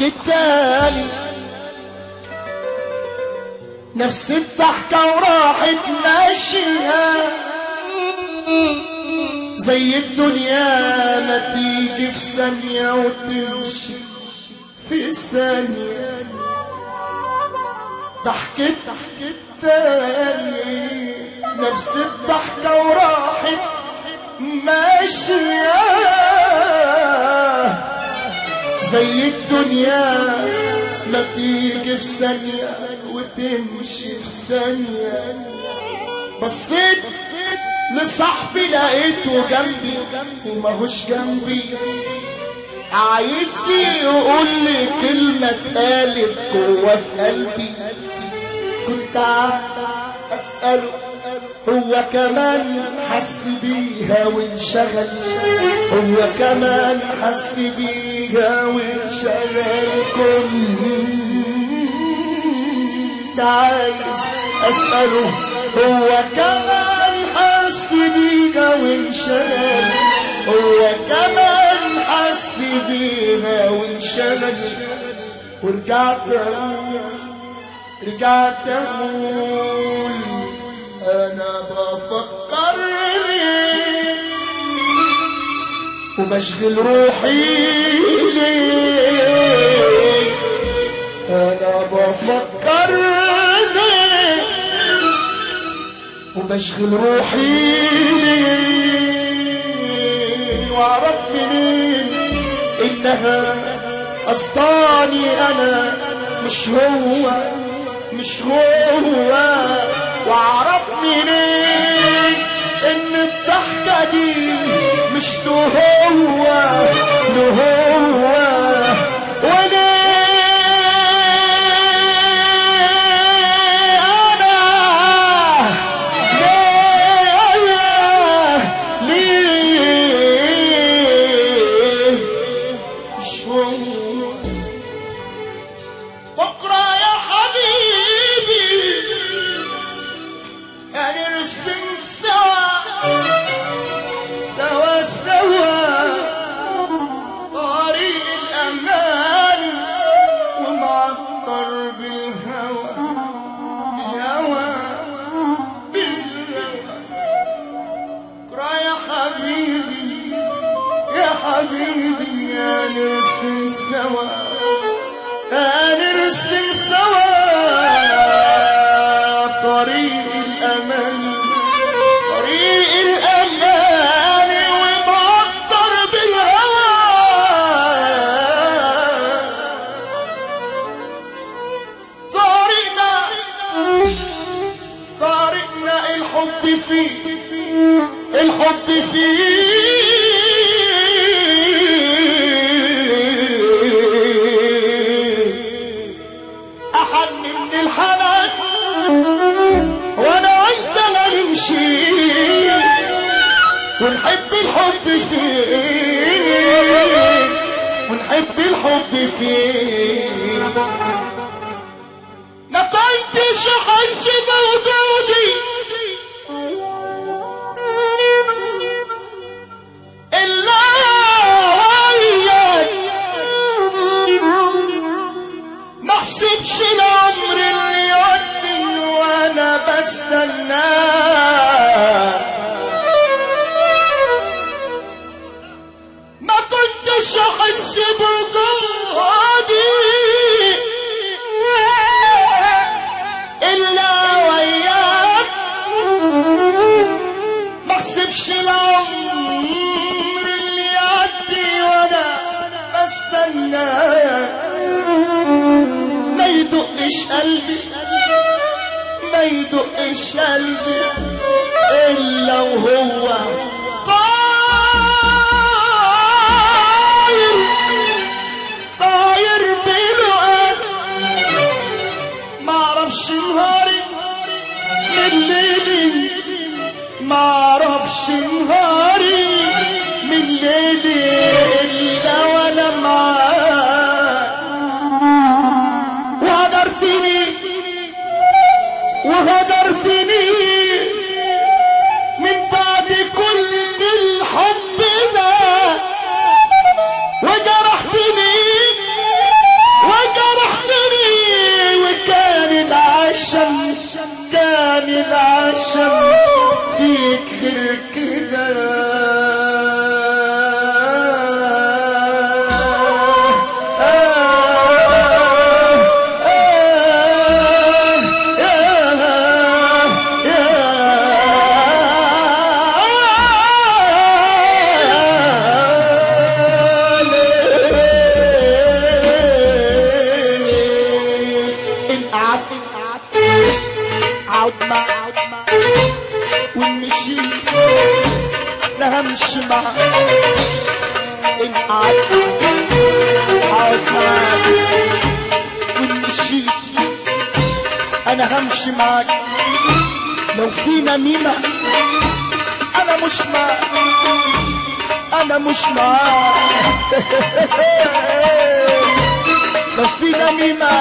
التاني نفس الضحكة وراحت ماشية زي الدنيا ما تيجي في ثانية وتمشي في ثانية. ضحكت تاني نفس الضحكة وراحت ماشية زي الدنيا ما تيجي في ثانية وتمشي في ثانية. بصيت لصاحبي لقيته جنبي وماهوش جنبي، عايز يقول لي كلمة اتقالت جوا في قلبي. كنت أسأله هو كمان حس بيها وانشغل، هو كمان حس بيها وانشغل. كنت عايز أسأله هو كمان حس بيها وانشغل، هو كمان حس بيها وانشغل. ورجعت أقول أنا بفكر ليه وبشغل روحي ليه، أنا بفكر ليه وبشغل روحي ليه. وأعرف منين إنها قصداني أنا مش هو واعرف منين ان الضحكة دي مش له هو هنرسم سوا طريق الأمان ومعطر بالهوى. طريقنا الحب فيه ونحب الحب فيه. ما كنتش احس بوجودي الا وياك، ما احسبش العمر اللي يودي وانا بستناه. مش احس بوجودي الا وياك، ما احسبش العمر اللي يعدي وانا بستناك. ما يدقش قلبي الا وهو معرفش نهاري من ليلي إلا وأنا معاك. وهجرتني من بعد كل الحب ده، وجرحتني كان العشم فيك غير كده. همشي معك إن قعدت أقعد معك وإن مشيت أنا همشي معك. لو في نميمة أنا مش معك، أنا مش معك. لو في نميمة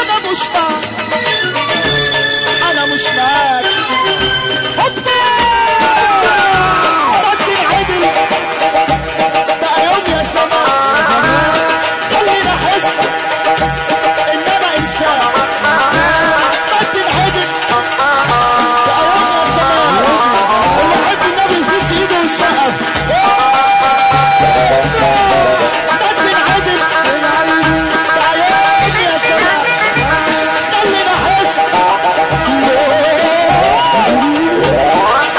أنا مش معك، أنا مش معك. بقى يوم يا سماء خلينا احس ان انا انسان بدي العدل. بقى يوم يا سماء اللي يحب النبي يفك ايده ويسقف. بدي العدل. بقى يوم يا سماء خلينا احس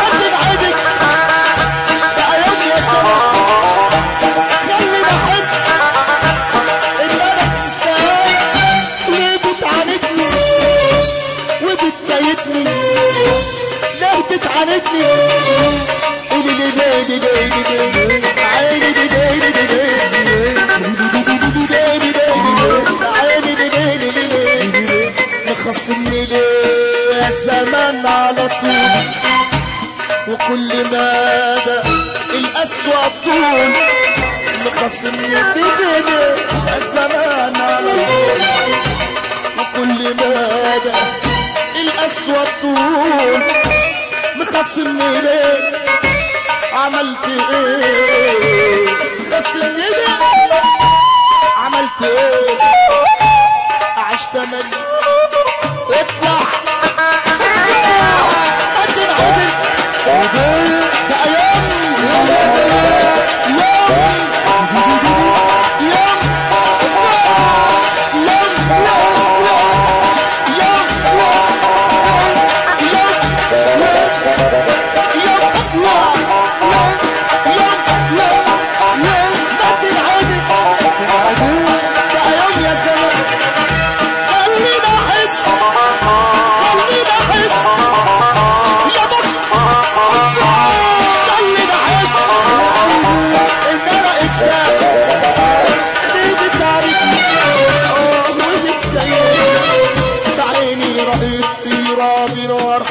بدي العدل. بقى يوم يا سماء بتعاندني. قولي لي ليه ليه ليه عيني ليه ليه عيني ليه مخصمني ليه يا زمان على طول. وكل مدى الأسوأ طول مخصمني ليه يا زمان على طول. وكل مدى الأسوأ طول مخصمني ليه. عملت ايه مخصمني ليه؟ عملت ايه؟ عشت ملي اطلع قد العدل. بقى يوم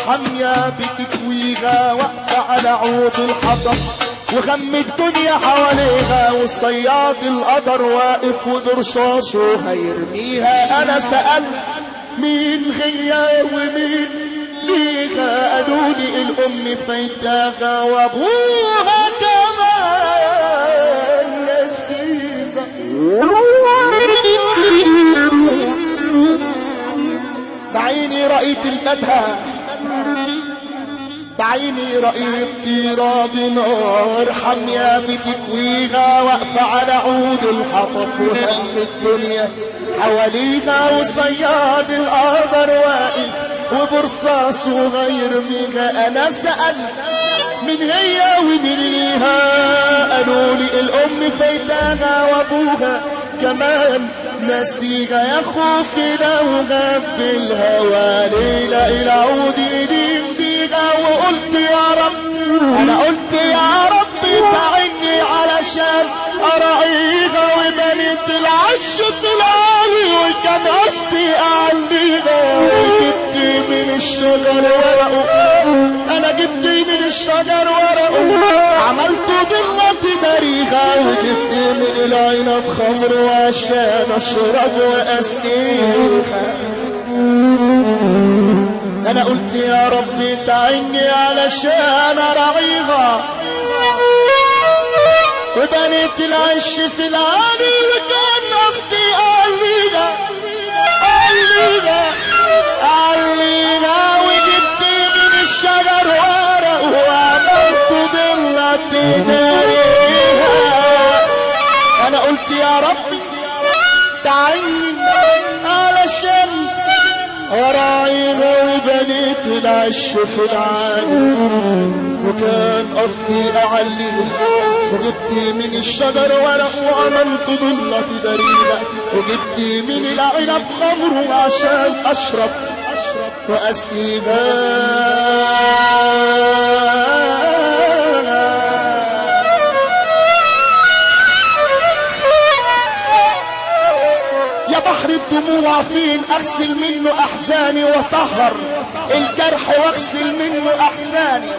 حمية بتكويها واقفة على عود الحطب وغم الدنيا حواليها والصياد القدر واقف وبرصاصه هيرميها. انا سألت مين هي ومين ليها؟ قالولي الام فايتاها وابوها كمان نسيبها. بعيني رأيت المدهى، بعيني رأيت ضراب نار حمية بتكويها واقفة على عود الحطب وهم الدنيا حواليها وصياد القدر واقف وبرصاصه غيرميها. انا سألت من هي ومن ليها؟ قالولي الام فايتاها وابوها كمان نسيها. يا خوفي لو غاب الهوى ليلة العود يلين بيها. وقلت يا رب، انا قلت يا رب تعني علشان اراعيها. وبنيت العش العالي وكان قصدي اعليها. وجبت من الشجر ورقه، انا جبت من الشجر ورقه عملته ضلة بريها. وجبت من العنب خمر وعشان اشرب واسقيها. انا قلت يا ربي تعني علشان اراعيها. وبنيت العش في العالي وكان قصدي اعليها اعليها اعليها. يداريها. انا قلت يا ربي تعين علشان ورايها وبنيت العش في العالي، وكان قصدي اعليها وجبت من الشجر ورق وعملت ضلة تداريها، وجبت من العنب خمر عشان اشرب واسيبها. يا بحر الدموع فين اغسل منه احزاني وطهر الجرح واغسل منه احزاني.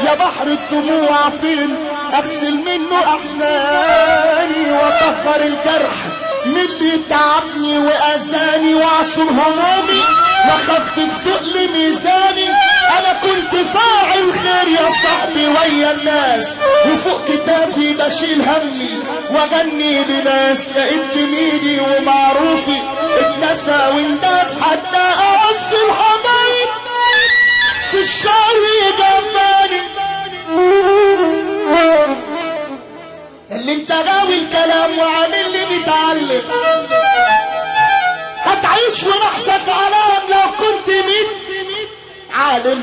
يا بحر الدموع فين اغسل منه احزاني وطهر الجرح من اللي تعبني واذاني، واعصر همومي واخفف تقل ميزاني. انا كنت فاعل خير يا صاحبي ويا الناس، وفوق كتافي بشيل همي واغني بناس. لقيت جميلي ومعروفي اتنسى والناس حتى اعز الحبايب في الشر جنباني. اللي انت غاوي الكلام وعامل لي متعلم، هتعيش ونحسك علام لو كنت عالم.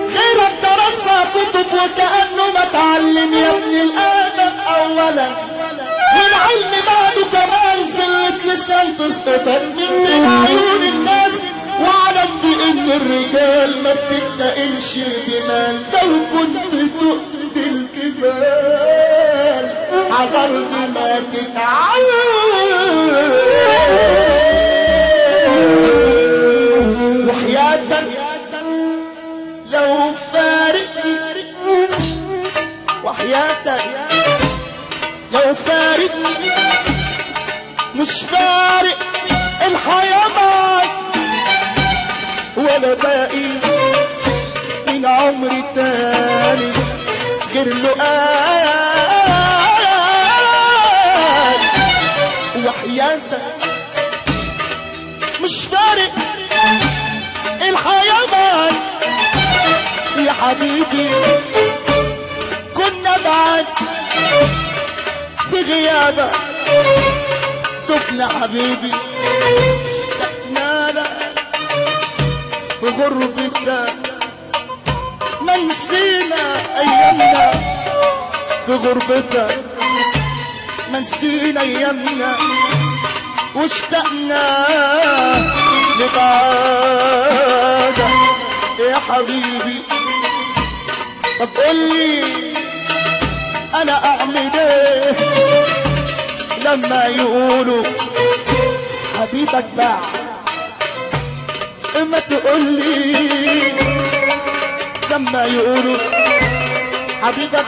غيرك درسها كتب وكأنه متعلم يا ابن الآدم. اولا والعلم بعده كمان سلة لسان تسقطك من بين عيون الناس، واعلم بان الرجال ما بتتنقلش بمال. لو كنت تؤذي الجبال عبرت ما تتعلم. وحياتك لو فارقني، وحياتك لو فارقني مش فارق الحياة معك، ولا باقي من عمري تاني غير لقاك. وحياتك مش فارق الحياة معك يا حبيبي. كنا بعد في غيابك دفنا حبيبي، اشتقنا لك في غربتك، ما نسينا ايامنا في غربتك، ما نسينا ايامنا واشتقنا لبعادك يا حبيبي. طب قولي انا اعمل ايه لما يقولوا حبيبك باع؟ اما تقولي لما يقولوا حبيبك